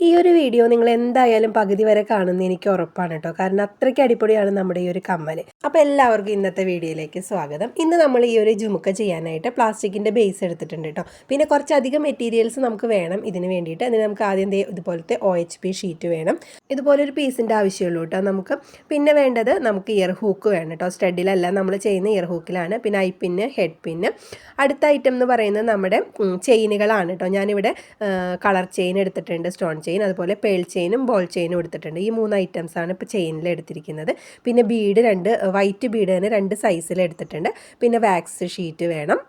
ഈ ഒരു വീഡിയോ നിങ്ങൾ എന്തായാലും പകുതി വരെ കാണുമെന്ന് എനിക്ക് ഉറപ്പാണ് കേട്ടോ. കാരണം അത്രയ്ക്ക് അടിപൊളിയാണ് നമ്മുടെ ഈ ഒരു കമ്മൽ. അപ്പോൾ എല്ലാവർക്കും ഇന്നത്തെ വീഡിയോയിലേക്ക് സ്വാഗതം. ഇന്ന് നമ്മൾ ഈ ഒരു ജുമുക്ക ചെയ്യാനായിട്ട് പ്ലാസ്റ്റിക്കിൻ്റെ ബേസ് എടുത്തിട്ടുണ്ട് കേട്ടോ. പിന്നെ കുറച്ചധികം മെറ്റീരിയൽസ് നമുക്ക് വേണം ഇതിന് വേണ്ടിയിട്ട്. അതിന് നമുക്ക് ആദ്യം ഇതുപോലത്തെ OHP ഷീറ്റ് വേണം. ഇതുപോലൊരു പീസിൻ്റെ ആവശ്യമുള്ളൂ കേട്ടോ നമുക്ക്. പിന്നെ വേണ്ടത് നമുക്ക് ഇയർ ഹൂക്ക് വേണം കേട്ടോ. സ്റ്റഡിലല്ല നമ്മൾ ചെയ്യുന്ന ഇയർ ഹൂക്കിലാണ്. പിന്നെ ഐ പിന്ന്, ഹെഡ് പിന്ന്. അടുത്ത ഐറ്റം എന്ന് പറയുന്നത് നമ്മുടെ ചെയിനുകളാണ് കേട്ടോ. ഞാനിവിടെ കളർ ചെയിൻ എടുത്തിട്ടുണ്ട്, സ്റ്റോൺ ചെയിൻ, അതുപോലെ പേൾ ചെയിനും ബോൾ ചെയിനും എടുത്തിട്ടുണ്ട്. ഈ 3 ഐറ്റംസാണ് ഇപ്പോൾ ചെയിനിൽ എടുത്തിരിക്കുന്നത്. പിന്നെ ബീഡ് വൈറ്റ് ബീഡ് തന്നെ 2 സൈസിൽ എടുത്തിട്ടുണ്ട്. പിന്നെ വാക്സ് ഷീറ്റ് വേണം.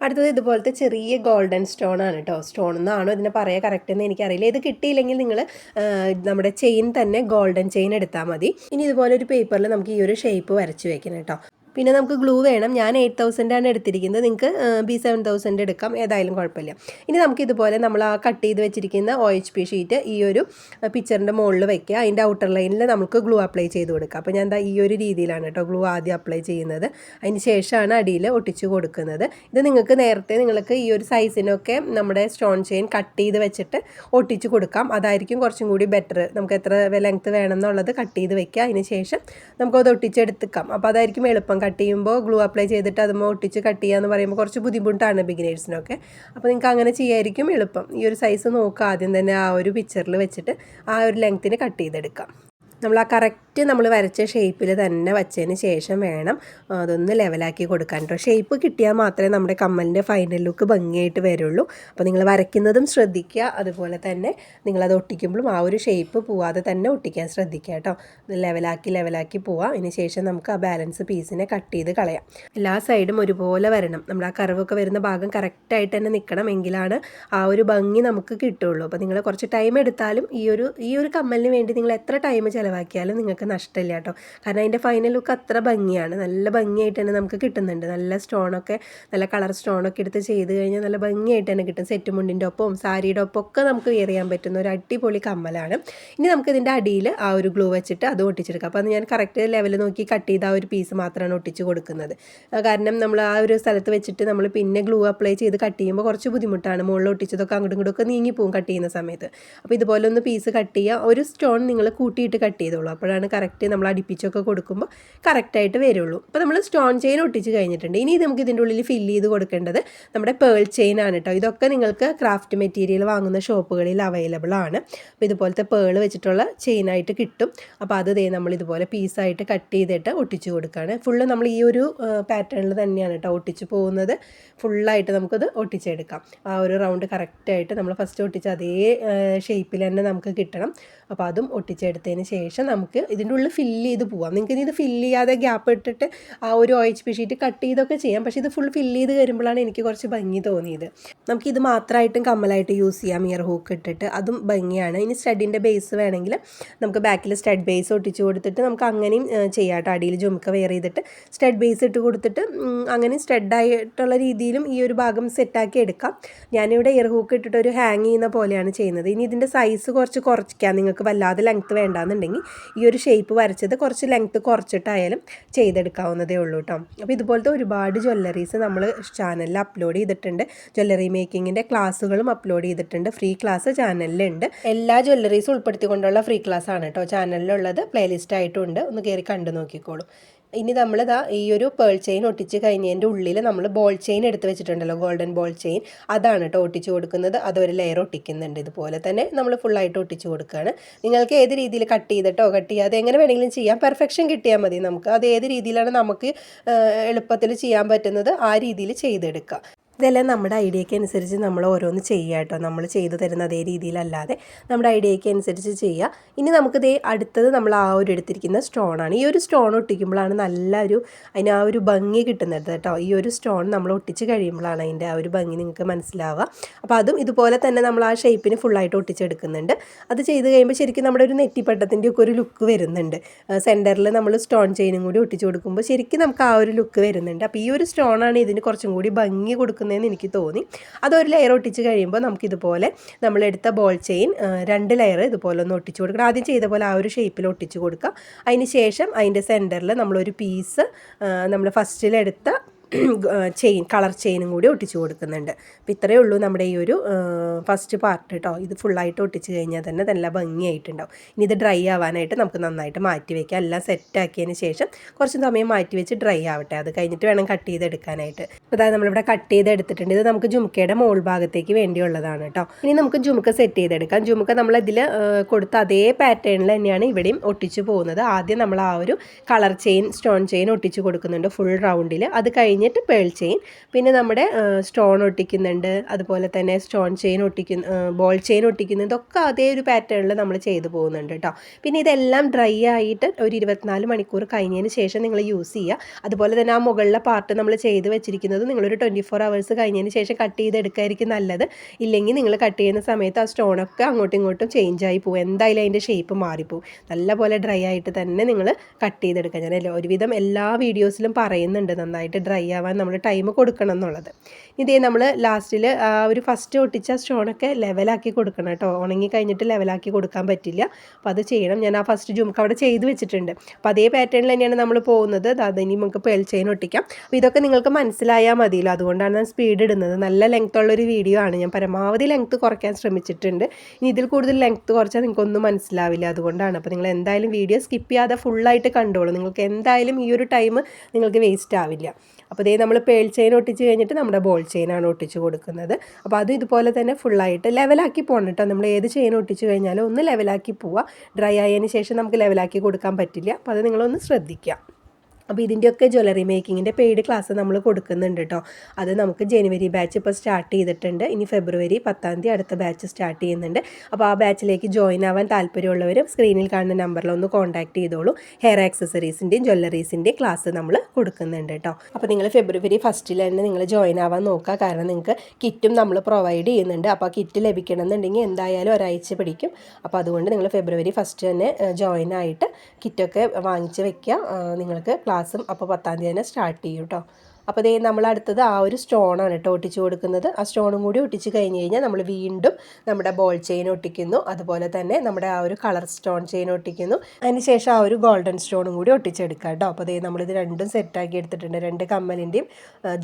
അടുത്തത് ഇതുപോലത്തെ ചെറിയ ഗോൾഡൻ സ്റ്റോൺ ആണ് കേട്ടോ. സ്റ്റോൺ എന്നാണോ ഇതിനെ പറയുക കറക്റ്റ് എന്ന് എനിക്കറിയില്ല. ഇത് കിട്ടിയില്ലെങ്കിൽ നിങ്ങൾ നമ്മുടെ ചെയിൻ തന്നെ ഗോൾഡൻ ചെയിൻ എടുത്താൽ മതി. ഇനി ഇതുപോലെ ഒരു പേപ്പറിൽ നമുക്ക് ഈ ഒരു ഷേപ്പ് വരച്ച് വെക്കണം കേട്ടോ. പിന്നെ നമുക്ക് ഗ്ലൂ വേണം. ഞാൻ 8000 ആണ് എടുത്തിരിക്കുന്നത്. നിങ്ങൾക്ക് B7000 എടുക്കാം, ഏതായാലും കുഴപ്പമില്ല. ഇനി നമുക്ക് ഇതുപോലെ നമ്മൾ ആ കട്ട് ചെയ്ത് വെച്ചിരിക്കുന്ന OHP ഷീറ്റ് ഈ ഒരു പിക്ചറിൻ്റെ മുകളിൽ വയ്ക്കുക. അതിൻ്റെ ഔട്ടർ ലൈനിൽ നമുക്ക് ഗ്ലൂ അപ്ലൈ ചെയ്ത് കൊടുക്കുക. അപ്പോൾ ഞാൻ ഈ ഒരു രീതിയിലാണ് കേട്ടോ ഗ്ലൂ ആദ്യം അപ്ലൈ ചെയ്യുന്നത്. അതിന് ശേഷമാണ് അടിയിൽ ഒട്ടിച്ച് കൊടുക്കുന്നത്. ഇത് നിങ്ങൾക്ക് ഈ ഒരു സൈസിനൊക്കെ നമ്മുടെ സ്റ്റോൺ ചെയിൻ കട്ട് ചെയ്ത് വെച്ചിട്ട് ഒട്ടിച്ച് കൊടുക്കാം. അതായിരിക്കും കുറച്ചും കൂടി ബെറ്റർ. നമുക്ക് എത്ര ലെങ്ത്ത് വേണം എന്നുള്ളത് കട്ട് ചെയ്ത് വെക്കുക. അതിന് ശേഷം നമുക്കത് ഒട്ടിച്ചെടുക്കാം. അപ്പോൾ അതായിരിക്കും എളുപ്പം. കട്ട് ചെയ്യുമ്പോൾ ഗ്ലൂ അപ്ലൈ ചെയ്തിട്ട് അതുമ്പോൾ ഒട്ടിച്ച് കട്ട് ചെയ്യുക എന്ന് പറയുമ്പോൾ കുറച്ച് ബുദ്ധിമുട്ടാണ് ബിഗിനേഴ്സിനൊക്കെ. അപ്പോൾ നിങ്ങൾക്ക് അങ്ങനെ ചെയ്യായിരിക്കും എളുപ്പം. ഈ ഒരു സൈസ് നോക്കുക ആദ്യം തന്നെ ആ ഒരു പിക്ചറിൽ വെച്ചിട്ട് ആ ഒരു ലെങ്ത്തിന് കട്ട് ചെയ്തെടുക്കാം. നമ്മൾ ആ കറക്റ്റ് നമ്മൾ വരച്ച ഷേപ്പിൽ തന്നെ വച്ചതിന് ശേഷം വേണം അതൊന്ന് ലെവലാക്കി കൊടുക്കാൻ കേട്ടോ. ഷേപ്പ് കിട്ടിയാൽ മാത്രമേ നമ്മുടെ കമ്മലിൻ്റെ ഫൈനൽ ലുക്ക് ഭംഗിയായിട്ട് വരുള്ളൂ. അപ്പോൾ നിങ്ങൾ വരയ്ക്കുന്നതും ശ്രദ്ധിക്കുക, അതുപോലെ തന്നെ നിങ്ങളത് ഒട്ടിക്കുമ്പോഴും ആ ഒരു ഷേപ്പ് പോവാതെ തന്നെ ഒട്ടിക്കാൻ ശ്രദ്ധിക്കുക കേട്ടോ. ലെവലാക്കി പോവുക. അതിന് ശേഷം നമുക്ക് ആ ബാലൻസ് പീസിനെ കട്ട് ചെയ്ത് കളയാം. എല്ലാ സൈഡും ഒരുപോലെ വരണം. നമ്മൾ ആ കർവൊക്കെ വരുന്ന ഭാഗം കറക്റ്റായിട്ട് തന്നെ നിൽക്കണം. എങ്കിലാണ് ആ ഒരു ഭംഗി നമുക്ക് കിട്ടുള്ളൂ. അപ്പോൾ നിങ്ങൾ കുറച്ച് ടൈം എടുത്താലും ഈ ഒരു കമ്മലിന് വേണ്ടി നിങ്ങൾ എത്ര ടൈം ചിലവാക്കിയാലും നിങ്ങൾക്ക് നഷ്ടമില്ല കേട്ടോ. കാരണം അതിൻ്റെ ഫൈനൽ ലുക്ക് അത്ര ഭംഗിയാണ്. നല്ല ഭംഗിയായിട്ട് തന്നെ നമുക്ക് കിട്ടുന്നുണ്ട്. നല്ല സ്റ്റോണൊക്കെ, നല്ല കളർ സ്റ്റോണൊക്കെ എടുത്ത് ചെയ്ത് കഴിഞ്ഞാൽ നല്ല ഭംഗിയായിട്ട് തന്നെ കിട്ടും. സെറ്റ് മുണ്ടിൻ്റെ ഒപ്പം സാരിയുടെ ഒപ്പം ഒക്കെ നമുക്ക് വെയർ ചെയ്യാൻ പറ്റുന്ന ഒരു അടിപൊളി കമ്മലാണ്. ഇനി നമുക്ക് ഇതിൻ്റെ അടിയിൽ ആ ഒരു ഗ്ലൂ വെച്ചിട്ട് അത് ഒട്ടിച്ചെടുക്കാം. അപ്പോൾ അത് ഞാൻ കറക്റ്റ് ലെവൽ നോക്കി കട്ട് ചെയ്ത ആ ഒരു പീസ് മാത്രമാണ് ഒട്ടിച്ച് കൊടുക്കുന്നത്. കാരണം നമ്മൾ ആ ഒരു സ്ഥലത്ത് വെച്ചിട്ട് നമ്മൾ പിന്നെ ഗ്ലൂ അപ്ലൈ ചെയ്ത് കട്ട് ചെയ്യുമ്പോൾ കുറച്ച് ബുദ്ധിമുട്ടാണ്. മുകളിൽ ഒട്ടിച്ചതൊക്കെ അങ്ങോട്ടും ഇങ്ങോട്ടൊക്കെ നീങ്ങിപ്പോവും കട്ട് ചെയ്യുന്ന സമയത്ത്. അപ്പോൾ ഇതുപോലെ ഒന്ന് പീസ് കട്ട് ചെയ്യുക. ഒരു സ്റ്റോൺ നിങ്ങൾ കൂട്ടിയിട്ട് കട്ട് ചെയ്തോളൂ. അപ്പോഴാണ് കറക്റ്റ് നമ്മൾ അടുപ്പിച്ചൊക്കെ കൊടുക്കുമ്പോൾ കറക്റ്റായിട്ട് വരുള്ളൂ. അപ്പോൾ നമ്മൾ സ്റ്റോൺ ചെയിൻ ഒട്ടിച്ച് കഴിഞ്ഞിട്ടുണ്ട്. ഇനി നമുക്ക് ഇതിൻ്റെ ഉള്ളിൽ ഫില്ല് ചെയ്ത് കൊടുക്കേണ്ടത് നമ്മുടെ പേൾ ചെയിൻ ആണ് കേട്ടോ. ഇതൊക്കെ നിങ്ങൾക്ക് ക്രാഫ്റ്റ് മെറ്റീരിയൽ വാങ്ങുന്ന ഷോപ്പുകളിൽ അവൈലബിൾ ആണ്. അപ്പോൾ ഇതുപോലത്തെ പേൾ വെച്ചിട്ടുള്ള ചെയിനായിട്ട് കിട്ടും. അപ്പോൾ അത് നമ്മൾ ഇതുപോലെ പീസായിട്ട് കട്ട് ചെയ്തിട്ട് ഒട്ടിച്ച് കൊടുക്കുകയാണ്. ഫുള്ള് നമ്മൾ ഈ ഒരു പാറ്റേണിൽ തന്നെയാണ് കേട്ടോ ഒട്ടിച്ച് പോകുന്നത്. ഫുള്ളായിട്ട് നമുക്കത് ഒട്ടിച്ചെടുക്കാം. ആ ഒരു റൗണ്ട് കറക്റ്റായിട്ട് നമ്മൾ ഫസ്റ്റ് ഒട്ടിച്ച് അതേ ഷേപ്പിൽ തന്നെ നമുക്ക് കിട്ടണം. അപ്പോൾ അതും ഒട്ടിച്ചെടുത്തതിന് ശേഷം നമുക്ക് ഇതിൻ്റെ ഉള്ളിൽ ഫില്ല് ചെയ്ത് പോവാം. നിങ്ങൾക്ക് ഇത് ഫില്ല് ചെയ്യാതെ ഗ്യാപ്പ് ഇട്ടിട്ട് ആ ഒരു OHP ഷീറ്റ് കട്ട് ചെയ്തൊക്കെ ചെയ്യാം. പക്ഷേ ഇത് ഫുൾ ഫില്ല് ചെയ്ത് വരുമ്പോഴാണ് എനിക്ക് കുറച്ച് ഭംഗി തോന്നിയത്. നമുക്കിത് മാത്രമായിട്ടും കമ്മലായിട്ട് യൂസ് ചെയ്യാം. ഇയർ ഹൂക്ക് ഇട്ടിട്ട് അതും ഭംഗിയാണ്. ഇനി സ്റ്റഡിൻ്റെ ബേസ് വേണമെങ്കിൽ നമുക്ക് ബാക്കിൽ സ്റ്റഡ് ബേസ് ഒട്ടിച്ച് കൊടുത്തിട്ട് നമുക്ക് അങ്ങനെയും ചെയ്യാം കേട്ടോ. അടിയിൽ ജുമുക്ക വെയർ ചെയ്തിട്ട് സ്റ്റഡ് ബേസ് ഇട്ട് കൊടുത്തിട്ട് അങ്ങനെ സ്റ്റഡായിട്ടുള്ള രീതിയിലും ഈ ഒരു ഭാഗം സെറ്റാക്കി എടുക്കാം. ഞാനിവിടെ ഇയർ ഹൂക്ക് ഇട്ടിട്ട് ഒരു ഹാങ് ചെയ്യുന്ന പോലെയാണ് ചെയ്യുന്നത്. ഇനി ഇതിൻ്റെ സൈസ് കുറയ്ക്കാം. നിങ്ങൾക്ക് വല്ലാതെ ലെങ്ത്ത് വേണ്ടാന്നുണ്ടെങ്കിൽ ഈ ഒരു ഷേപ്പ് വരച്ചത് കുറച്ച് ലെങ്ത്ത് കുറച്ചിട്ടായാലും ചെയ്തെടുക്കാവുന്നതേ ഉള്ളൂ കേട്ടോ. അപ്പോൾ ഇതുപോലത്തെ ഒരുപാട് ജ്വല്ലറീസ് നമ്മൾ ചാനലിൽ അപ്ലോഡ് ചെയ്തിട്ടുണ്ട്. ജ്വല്ലറി മേക്കിങ്ങിൻ്റെ ക്ലാസ്സുകളും അപ്ലോഡ് ചെയ്തിട്ടുണ്ട്. ഫ്രീ ക്ലാസ് ചാനലിലുണ്ട്. എല്ലാ ജ്വല്ലറീസും ഉൾപ്പെടുത്തിക്കൊണ്ടുള്ള ഫ്രീ ക്ലാസ് ആണ് കേട്ടോ ചാനലിലുള്ളത്. പ്ലേലിസ്റ്റ് ആയിട്ടുണ്ട്. ഒന്ന് കയറി കണ്ടു നോക്കിക്കോളൂ. ഇനി നമ്മളിതാ ഈ ഒരു പേൾ ചെയിൻ ഒട്ടിച്ച് കഴിഞ്ഞതിൻ്റെ ഉള്ളിൽ നമ്മൾ ബോൾ ചെയിൻ എടുത്ത് വെച്ചിട്ടുണ്ടല്ലോ, ഗോൾഡൻ ബോൾ ചെയിൻ, അതാണ് കേട്ടോ ഒട്ടിച്ച് കൊടുക്കുന്നത്. അതൊരു ലെയർ ഒട്ടിക്കുന്നുണ്ട്. ഇതുപോലെ തന്നെ നമ്മൾ ഫുള്ളായിട്ട് ഒട്ടിച്ച് കൊടുക്കുകയാണ്. നിങ്ങൾക്ക് ഏത് രീതിയിൽ കട്ട് ചെയ്തിട്ടോ കട്ട് ചെയ്യാതെ എങ്ങനെ വേണമെങ്കിലും ചെയ്യാം. പെർഫെക്ഷൻ കിട്ടിയാൽ മതി നമുക്ക്. അത് ഏത് രീതിയിലാണ് നമുക്ക് എളുപ്പത്തിൽ ചെയ്യാൻ പറ്റുന്നത് ആ രീതിയിൽ ചെയ്തെടുക്കുക. ഇതെല്ലാം നമ്മുടെ ഐഡിയയ്ക്ക് അനുസരിച്ച് നമ്മൾ ഓരോന്ന് ചെയ്യുക കേട്ടോ. നമ്മൾ ചെയ്തു തരുന്ന അതേ രീതിയിലല്ലാതെ നമ്മുടെ ഐഡിയയ്ക്ക് അനുസരിച്ച് ചെയ്യുക. ഇനി നമുക്കിത് അടുത്തത് നമ്മൾ ആ ഒരു എടുത്തിരിക്കുന്ന സ്റ്റോണാണ്. ഈ ഒരു സ്റ്റോൺ ഒട്ടിക്കുമ്പോഴാണ് അതിന് ആ ഒരു ഭംഗി കിട്ടുന്നത് കേട്ടോ. ഈ ഒരു സ്റ്റോൺ നമ്മൾ ഒട്ടിച്ച് കഴിയുമ്പോഴാണ് അതിൻ്റെ ആ ഒരു ഭംഗി നിങ്ങൾക്ക് മനസ്സിലാവുക. അപ്പോൾ അതും ഇതുപോലെ തന്നെ നമ്മൾ ആ ഷേപ്പിന് ഫുള്ളായിട്ട് ഒട്ടിച്ചെടുക്കുന്നുണ്ട്. അത് ചെയ്ത് കഴിയുമ്പോൾ ശരിക്കും നമ്മുടെ ഒരു നെറ്റിപ്പട്ടത്തിൻ്റെ ഒക്കെ ഒരു ലുക്ക് വരുന്നുണ്ട്. സെൻറ്ററിൽ നമ്മൾ സ്റ്റോൺ ചെയിനും കൂടി ഒട്ടിച്ച് കൊടുക്കുമ്പോൾ ശരിക്കും നമുക്ക് ആ ഒരു ലുക്ക് വരുന്നുണ്ട്. അപ്പോൾ ഈ ഒരു സ്റ്റോണാണ് ഇതിന് കുറച്ചും കൂടി ഭംഗി കൊടുക്കുന്നത് എനിക്ക് തോന്നി. അതൊരു ലെയർ ഒട്ടിച്ച് കഴിയുമ്പോൾ നമുക്കിതുപോലെ നമ്മളെടുത്ത ബോൾ ചെയിൻ 2 ലെയർ ഇതുപോലെ ഒന്ന് ഒട്ടിച്ച് കൊടുക്കണം. ആദ്യം ചെയ്ത പോലെ ആ ഒരു ഷേപ്പിൽ ഒട്ടിച്ച് കൊടുക്കുക. അതിന് ശേഷം അതിൻ്റെ സെൻറ്ററിൽ നമ്മളൊരു പീസ് നമ്മൾ ഫസ്റ്റിലെടുത്ത കളർ ചെയിനും കൂടി ഒട്ടിച്ച് കൊടുക്കുന്നുണ്ട്. അപ്പോൾ ഇത്രയേ ഉള്ളൂ നമ്മുടെ ഈ ഒരു ഫസ്റ്റ് പാർട്ട് കേട്ടോ. ഇത് ഫുള്ളായിട്ട് ഒട്ടിച്ച് കഴിഞ്ഞാൽ തന്നെ നല്ല ഭംഗിയായിട്ടുണ്ടാവും. ഇനി ഇത് ഡ്രൈ ആവാനായിട്ട് നമുക്ക് നന്നായിട്ട് മാറ്റി വയ്ക്കാം. എല്ലാം സെറ്റാക്കിയതിന് ശേഷം കുറച്ച് സമയം മാറ്റി വെച്ച് ഡ്രൈ ആവട്ടെ. അത് കഴിഞ്ഞിട്ട് വേണം കട്ട് ചെയ്തെടുക്കാനായിട്ട്. അപ്പോൾ അതായത് നമ്മളിവിടെ കട്ട് ചെയ്തെടുത്തിട്ടുണ്ട്. ഇത് നമുക്ക് ജുമുക്കയുടെ മോൾ ഭാഗത്തേക്ക് വേണ്ടിയുള്ളതാണ് കേട്ടോ. ഇനി നമുക്ക് ജുമുക്ക സെറ്റ് ചെയ്തെടുക്കാം. ജുമുക്ക നമ്മളിതിൽ കൊടുത്ത അതേ പാറ്റേണിൽ തന്നെയാണ് ഇവിടെയും ഒട്ടിച്ച് പോകുന്നത്. ആദ്യം നമ്മൾ ആ ഒരു കളർ ചെയിൻ, സ്റ്റോൺ ചെയിൻ ഒട്ടിച്ച് കൊടുക്കുന്നുണ്ട് ഫുൾ റൗണ്ടിൽ. അത് കഴിഞ്ഞിട്ട് പേൾ ചെയിൻ, പിന്നെ നമ്മുടെ സ്റ്റോൺ ഒട്ടിക്കുന്നുണ്ട്, അതുപോലെ തന്നെ സ്റ്റോൺ ചെയിൻ ബോൾ ചെയിൻ ഒട്ടിക്കുന്നതൊക്കെ അതേ ഒരു പാറ്റേണിൽ നമ്മൾ ചെയ്തു പോകുന്നുണ്ട് കേട്ടോ. പിന്നെ ഇതെല്ലാം ഡ്രൈ ആയിട്ട് ഒരു 24 മണിക്കൂർ കഴിഞ്ഞതിന് ശേഷം നിങ്ങൾ യൂസ് ചെയ്യുക. അതുപോലെ തന്നെ ആ മുകളിലെ പാർട്ട് നമ്മൾ ചെയ്ത് വെച്ചിരിക്കുന്നത് നിങ്ങളൊരു 24 hours കഴിഞ്ഞതിന് ശേഷം കട്ട് ചെയ്തെടുക്കായിരിക്കും നല്ലത്. ഇല്ലെങ്കിൽ നിങ്ങൾ കട്ട് ചെയ്യുന്ന സമയത്ത് ആ സ്റ്റോണൊക്കെ അങ്ങോട്ടും ഇങ്ങോട്ടും ചേഞ്ചായി പോകും. എന്തായാലും അതിൻ്റെ ഷേപ്പ് മാറിപ്പോവും. നല്ലപോലെ ഡ്രൈ ആയിട്ട് തന്നെ നിങ്ങൾ കട്ട് ചെയ്തെടുക്കുക. ഞാൻ ഒരുവിധം എല്ലാ വീഡിയോസിലും പറയുന്നുണ്ട് നന്നായിട്ട് ഡ്രൈ ആവാൻ നമ്മൾ ടൈം കൊടുക്കണം എന്നുള്ളത്. ഇതേ നമ്മൾ ലാസ്റ്റിൽ ഒരു ഫസ്റ്റ് ഒട്ടിച്ച സ്റ്റോണൊക്കെ ലെവലാക്കി കൊടുക്കണം കേട്ടോ. ഉണങ്ങി കഴിഞ്ഞിട്ട് ലെവലാക്കി കൊടുക്കാൻ പറ്റില്ല. അപ്പോൾ അത് ചെയ്യണം. ഞാൻ ആ ഫസ്റ്റ് ജുമുക്ക അവിടെ ചെയ്ത് വെച്ചിട്ടുണ്ട്. അപ്പോൾ അതേ പാറ്റേണിൽ തന്നെയാണ് നമ്മൾ പോകുന്നത്. അതിനി നമുക്ക് പേൾ ചെയിൻ ഒട്ടിക്കാം. അപ്പോൾ ഇതൊക്കെ നിങ്ങൾക്ക് മനസ്സിലായാൽ മതിയല്ലോ. അതുകൊണ്ടാണ് ഞാൻ സ്പീഡ് ഇടുന്നത്. നല്ല ലെങ്ത് ഉള്ളൊരു വീഡിയോ ആണ്. ഞാൻ പരമാവധി ലെങ്ത് കുറയ്ക്കാൻ ശ്രമിച്ചിട്ടുണ്ട്. ഇനി ഇതിൽ കൂടുതൽ ലെങ്ത് കുറച്ചാൽ നിങ്ങൾക്കൊന്നും മനസ്സിലാവില്ല. അതുകൊണ്ടാണ്. അപ്പോൾ നിങ്ങൾ എന്തായാലും വീഡിയോ സ്കിപ്പ് ചെയ്യാതെ ഫുള്ളായിട്ട് കണ്ടോളൂ. നിങ്ങൾക്ക് എന്തായാലും ഈ ഒരു ടൈം നിങ്ങൾക്ക് വേസ്റ്റ് ആവില്ല. അപ്പോൾ ഇതേ നമ്മൾ പേൾ ചെയിൻ ഒട്ടിച്ച് കഴിഞ്ഞിട്ട് നമ്മുടെ ബോൾ ചെയിനാണ് ഒട്ടിച്ച് കൊടുക്കുന്നത്. അപ്പോൾ അത് ഇതുപോലെ തന്നെ ഫുള്ളായിട്ട് ലെവലാക്കി പോകണം കേട്ടോ. നമ്മൾ ഏത് ചെയിൻ ഒട്ടിച്ച് കഴിഞ്ഞാലും ഒന്ന് ലെവലാക്കി പോവുക. ഡ്രൈ ആയതിന് ശേഷം നമുക്ക് ലെവലാക്കി കൊടുക്കാൻ പറ്റില്ല. അപ്പോൾ അത് നിങ്ങളൊന്ന് ശ്രദ്ധിക്കുക. അപ്പോൾ ഇതിൻ്റെയൊക്കെ ജ്വല്ലറി മേക്കിങ്ങിൻ്റെ പെയ്ഡ് ക്ലാസ് നമ്മൾ കൊടുക്കുന്നുണ്ട് കേട്ടോ. അത് നമുക്ക് ജനുവരി ബാച്ച് ഇപ്പോൾ സ്റ്റാർട്ട് ചെയ്തിട്ടുണ്ട്. ഇനി ഫെബ്രുവരി 10 അടുത്ത ബാച്ച് സ്റ്റാർട്ട് ചെയ്യുന്നുണ്ട്. അപ്പോൾ ആ ബാച്ചിലേക്ക് ജോയിൻ ആവാൻ താല്പര്യമുള്ളവർ സ്ക്രീനിൽ കാണുന്ന നമ്പറിൽ ഒന്ന് കോൺടാക്ട് ചെയ്തോളൂ. ഹെയർ ആക്സസറീസിൻ്റെയും ജ്വല്ലറീസിൻ്റെയും ക്ലാസ് നമ്മൾ കൊടുക്കുന്നുണ്ട് കേട്ടോ. അപ്പോൾ നിങ്ങൾ ഫെബ്രുവരി 1 തന്നെ നിങ്ങൾ ജോയിൻ ആവാൻ നോക്കുക. കാരണം നിങ്ങൾക്ക് കിറ്റും നമ്മൾ പ്രൊവൈഡ് ചെയ്യുന്നുണ്ട്. അപ്പോൾ ആ കിറ്റ് ലഭിക്കണം എന്നുണ്ടെങ്കിൽ എന്തായാലും ഒരാഴ്ച പിടിക്കും. അപ്പോൾ അതുകൊണ്ട് നിങ്ങൾ ഫെബ്രുവരി 1 തന്നെ ജോയിൻ ആയിട്ട് കിറ്റൊക്കെ വാങ്ങിച്ച് വെക്കുക. നിങ്ങൾക്ക് ക്ലാസ്സും അപ്പോൾ 10 തന്നെ സ്റ്റാർട്ട് ചെയ്യും കേട്ടോ. അപ്പോൾ ദേ നമ്മൾ അടുത്തത് ആ ഒരു സ്റ്റോണാണ് കേട്ടോ ഒട്ടിച്ച് കൊടുക്കുന്നത്. ആ സ്റ്റോണും കൂടി ഒട്ടിച്ച് കഴിഞ്ഞ് കഴിഞ്ഞാൽ നമ്മൾ വീണ്ടും നമ്മുടെ ബോൾ ചെയിൻ ഒട്ടിക്കുന്നു. അതുപോലെ തന്നെ നമ്മുടെ ആ ഒരു കളർ സ്റ്റോൺ ചെയിൻ ഒട്ടിക്കുന്നു. അതിന് ശേഷം ആ ഒരു ഗോൾഡൻ സ്റ്റോണും കൂടി ഒട്ടിച്ചെടുക്കുക കേട്ടോ. അപ്പോൾ ദേ നമ്മളിത് രണ്ടും സെറ്റാക്കി എടുത്തിട്ടുണ്ട്. 2 കമ്മലിൻ്റെയും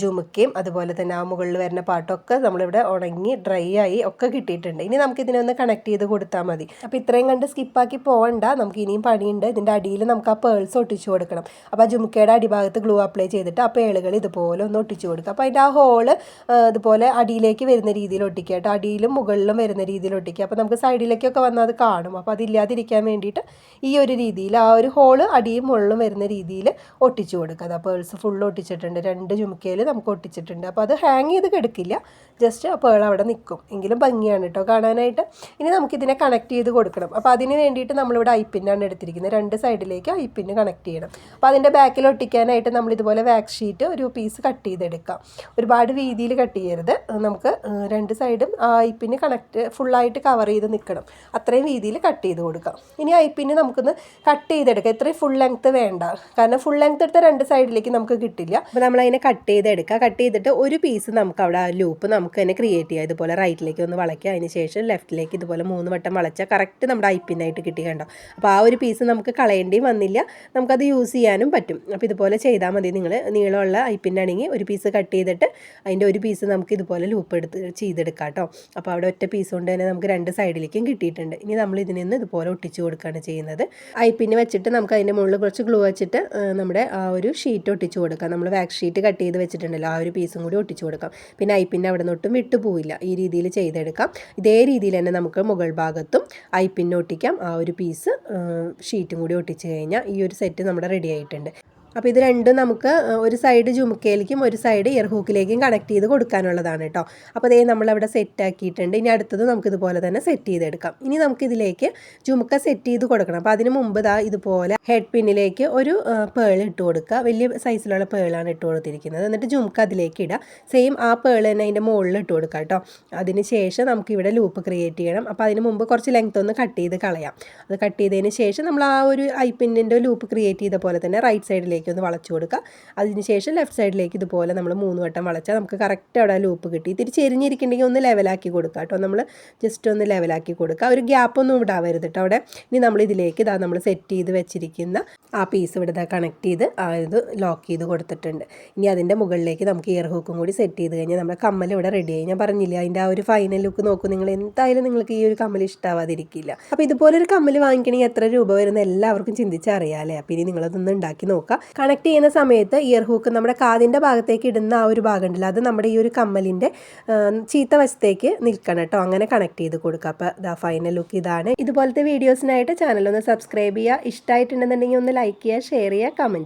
ജുമുക്കയും അതുപോലെ തന്നെ ആ മുകളിൽ വരുന്ന പാട്ടൊക്കെ നമ്മളിവിടെ ഉണങ്ങി ഡ്രൈ ആയി ഒക്കെ കിട്ടിയിട്ടുണ്ട്. ഇനി നമുക്ക് ഇതിനൊന്ന് കണക്ട് ചെയ്ത് കൊടുത്താൽ മതി. അപ്പോൾ ഇത്രയും കണ്ട് സ്കിപ്പാക്കി പോകണ്ട. നമുക്ക് ഇനിയും പണിയുണ്ട്. ഇതിൻ്റെ അടിയിൽ നമുക്ക് ആ പേൾസ് ഒട്ടിച്ച് കൊടുക്കണം. അപ്പോൾ ആ ജുമുക്കയുടെ അടിഭാഗത്ത് ഗ്ലൂ അപ്ലൈ ചെയ്തിട്ട് ആ പേളുകൾ ഇതുപോലെ ഒന്ന് ഒട്ടിച്ച് കൊടുക്കുക. അപ്പോൾ അതിൻ്റെ ആ ഹോള് ഇതുപോലെ അടിയിലേക്ക് വരുന്ന രീതിയിൽ ഒട്ടിക്കുക കേട്ടോ. അടിയിലും മുകളിലും വരുന്ന രീതിയിൽ ഒട്ടിക്കുക. അപ്പോൾ നമുക്ക് സൈഡിലേക്കൊക്കെ വന്നാൽ അത് കാണും. അപ്പോൾ അതില്ലാതിരിക്കാൻ വേണ്ടിയിട്ട് ഈ ഒരു രീതിയിൽ ആ ഒരു ഹോള് അടിയും മുകളിലും വരുന്ന രീതിയിൽ ഒട്ടിച്ച് കൊടുക്കുക. അത് പേൾസ് ഫുൾ ഒട്ടിച്ചിട്ടുണ്ട്. 2 ജുമുക്കയിൽ നമുക്ക് ഒട്ടിച്ചിട്ടുണ്ട്. അപ്പോൾ അത് ഹാങ് ചെയ്ത് കിടക്കില്ല. ജസ്റ്റ് ആ പേൾ അവിടെ നിൽക്കും. എങ്കിലും ഭംഗിയാണ് കേട്ടോ കാണാനായിട്ട്. ഇനി നമുക്കിതിനെ കണക്ട് ചെയ്ത് കൊടുക്കണം. അപ്പോൾ അതിന് വേണ്ടിയിട്ട് നമ്മളിവിടെ ഐപ്പിന്നാണ് എടുത്തിരിക്കുന്നത്. 2 സൈഡിലേക്ക് ഐപ്പിന്ന് കണക്ട് ചെയ്യണം. അപ്പോൾ അതിൻ്റെ ബാക്കിൽ ഒട്ടിക്കാനായിട്ട് നമ്മളിതുപോലെ വാക്സ് ഷീറ്റ് ഒരു പീസ് കട്ട് ചെയ്തെടുക്കാം. ഒരുപാട് വീതിയിൽ കട്ട് ചെയ്യരുത്. നമുക്ക് 2 സൈഡും ആ ഐപ്പിന് ഫുള്ളായിട്ട് കവർ ചെയ്ത് നിൽക്കണം. അത്രയും വീതിയിൽ കട്ട് ചെയ്ത് കൊടുക്കാം. ഇനി ഐപ്പിന് നമുക്കൊന്ന് കട്ട് ചെയ്തെടുക്കാം. ഇത്രയും ഫുൾ ലെങ്ത്ത് വേണ്ട. കാരണം ഫുൾ ലെങ്ത്ത് എടുത്ത 2 സൈഡിലേക്ക് നമുക്ക് കിട്ടില്ല. അപ്പോൾ നമ്മളതിനെ കട്ട് ചെയ്തെടുക്കുക. കട്ട് ചെയ്തിട്ട് ഒരു പീസ് നമുക്ക് അവിടെ ആ ലൂപ്പ് നമുക്ക് തന്നെ ക്രിയേറ്റ് ചെയ്യാം. ഇതുപോലെ റൈറ്റിലേക്ക് ഒന്ന് വളയ്ക്കുക. അതിന് ശേഷം ലെഫ്റ്റിലേക്ക് ഇതുപോലെ 3 വട്ടം വളച്ചാൽ കറക്റ്റ് നമ്മുടെ ഐപ്പിനായിട്ട് കിട്ടി കണ്ടോ. അപ്പോൾ ആ ഒരു പീസ് നമുക്ക് കളയേണ്ടിയും വന്നില്ല. നമുക്കത് യൂസ് ചെയ്യാനും പറ്റും. അപ്പോൾ ഇതുപോലെ ചെയ്താൽ മതി. നിങ്ങൾ നീളമുള്ള ഐപ്പിൻ്റെ ആണെങ്കിൽ ഒരു പീസ് കട്ട് ചെയ്തിട്ട് അതിൻ്റെ ഒരു പീസ് നമുക്ക് ഇതുപോലെ ലൂപ്പ് ചെയ്തെടുക്കാം കേട്ടോ. അപ്പോൾ അവിടെ ഒറ്റ പീസ് കൊണ്ട് തന്നെ നമുക്ക് 2 സൈഡിലേക്കും കിട്ടിയിട്ടുണ്ട്. ഇനി നമ്മൾ ഇതിൽ നിന്ന് ഇതുപോലെ ഒട്ടിച്ച് കൊടുക്കുകയാണ് ചെയ്യുന്നത്. ഐപ്പിന് വെച്ചിട്ട് നമുക്ക് അതിൻ്റെ മുകളിൽ കുറച്ച് ഗ്ലൂ വെച്ചിട്ട് നമ്മുടെ ആ ഒരു ഷീറ്റ് ഒട്ടിച്ച് കൊടുക്കാം. നമ്മൾ വാക്സ് ഷീറ്റ് കട്ട് ചെയ്ത് വെച്ചിട്ടുണ്ടല്ലോ, ആ ഒരു പീസും കൂടി ഒട്ടിച്ച് കൊടുക്കാം. പിന്നെ ഐപ്പിൻ്റെ അവിടെ നിന്നൊട്ടും വിട്ടു പോവില്ല. ഈ രീതിയിൽ ചെയ്തെടുക്കാം. ഇതേ രീതിയിൽ തന്നെ നമുക്ക് മുകൾ ഭാഗത്തും ഐപ്പിന് ഒട്ടിക്കാം. ആ ഒരു പീസ് ഷീറ്റും കൂടി ഒട്ടിച്ച് കഴിഞ്ഞാൽ ഈ ഒരു സെറ്റ് നമ്മുടെ റെഡി ആയിട്ടുണ്ട്. അപ്പോൾ ഇത് രണ്ടും നമുക്ക് ഒരു സൈഡ് ജുമുക്കയിലേക്കും ഒരു സൈഡ് ഇയർ ഹൂക്കിലേക്കും കണക്ട് ചെയ്ത് കൊടുക്കാനുള്ളതാണ് കേട്ടോ. അപ്പോൾ അതേ നമ്മളവിടെ സെറ്റ് ആക്കിയിട്ടുണ്ട്. ഇനി അടുത്തത് നമുക്കിതുപോലെ തന്നെ സെറ്റ് ചെയ്തെടുക്കാം. ഇനി നമുക്കിതിലേക്ക് ജുമുക്ക സെറ്റ് ചെയ്ത് കൊടുക്കണം. അപ്പോൾ അതിന് മുമ്പ് ഇതുപോലെ ഹെഡ് പിന്നിലേക്ക് ഒരു പേൾ ഇട്ട് കൊടുക്കുക. വലിയ സൈസിലുള്ള പേളാണ് ഇട്ട് കൊടുത്തിരിക്കുന്നത്. എന്നിട്ട് ജുമുക്ക അതിലേക്ക് ഇടുക. സെയിം ആ പേൾ തന്നെ അതിൻ്റെ മുകളിൽ ഇട്ട് കൊടുക്കുക കേട്ടോ. അതിന് ശേഷം നമുക്കിവിടെ ലൂപ്പ് ക്രിയേറ്റ് ചെയ്യണം. അപ്പോൾ അതിന് മുമ്പ് കുറച്ച് ലെങ്ത് ഒന്ന് കട്ട് ചെയ്ത് കളയാം. അത് കട്ട് ചെയ്തതിന് ശേഷം നമ്മൾ ആ ഒരു ഐപ്പിൻ്റെ ലൂപ്പ് ക്രിയേറ്റ് ചെയ്ത പോലെ തന്നെ റൈറ്റ് സൈഡിലേക്ക് ഒന്ന് വളച്ചു കൊടുക്കുക. അതിനുശേഷം ലെഫ്റ്റ് സൈഡിലേക്ക് ഇതുപോലെ നമ്മൾ 3 വട്ടം വളച്ചാൽ നമുക്ക് കറക്റ്റ് അവിടെ ലൂപ്പ് കിട്ടി. ഇത്തിരി ചെരിഞ്ഞിരിക്കണമെങ്കിൽ ഒന്ന് ലെവലാക്കി കൊടുക്കുക കേട്ടോ. നമ്മൾ ജസ്റ്റ് ഒന്ന് ലെവലാക്കി കൊടുക്കുക. ഒരു ഗ്യാപ്പൊന്നും ഇടാവരുത് കേട്ടോ അവിടെ. ഇനി നമ്മൾ ഇതിലേക്ക് നമ്മൾ സെറ്റ് ചെയ്ത് വെച്ചിരിക്കുന്ന ആ പീസ് ഇവിടെ കണക്ട് ചെയ്ത് ഇത് ലോക്ക് ചെയ്ത് കൊടുത്തിട്ടുണ്ട്. ഇനി അതിൻ്റെ മുകളിലേക്ക് നമുക്ക് ഇയർ ഹൂക്കും കൂടി സെറ്റ് ചെയ്ത് കഴിഞ്ഞാൽ നമ്മുടെ കമ്മൽ ഇവിടെ റെഡിയായി. ഞാൻ പറഞ്ഞില്ല അതിൻ്റെ ആ ഒരു ഫൈനൽ ലുക്ക് നോക്കൂ നിങ്ങൾ, എന്തായാലും നിങ്ങൾക്ക് ഈ ഒരു കമ്മൽ ഇഷ്ടമാവാതിരിക്കില്ല. അപ്പോൾ ഇതുപോലൊരു കമ്മൽ വാങ്ങിക്കണമെങ്കിൽ എത്ര രൂപ വരുന്ന എല്ലാവർക്കും ചിന്തിച്ചറിയാമല്ലേ. അപ്പോൾ ഇനി നിങ്ങളതൊന്ന് ഉണ്ടാക്കി നോക്കുക. കണക്ട് ചെയ്യുന്ന സമയത്ത് ഇയർ ഹൂക്ക് നമ്മുടെ കാതിൻ്റെ ഭാഗത്തേക്ക് ഇടുന്ന ആ ഒരു ഭാഗം ഉണ്ടല്ലോ, അത് നമ്മുടെ ഈ ഒരു കമ്മലിൻ്റെ ചീത്ത വശത്തേക്ക് നിൽക്കണം കേട്ടോ. അങ്ങനെ കണക്ട് ചെയ്ത് കൊടുക്കുക. അപ്പോൾ ദാ ഫൈനൽ ലുക്ക് ഇതാണ്. ഇതുപോലത്തെ വീഡിയോസിനായിട്ട് ചാനലൊന്ന് സബ്സ്ക്രൈബ് ചെയ്യുക. ഇഷ്ടമായിട്ടുണ്ടെന്നുണ്ടെങ്കിൽ ഒന്ന് ലൈക്ക് ചെയ്യുക, ഷെയർ ചെയ്യുക, കമൻറ്റ് ചെയ്യുക.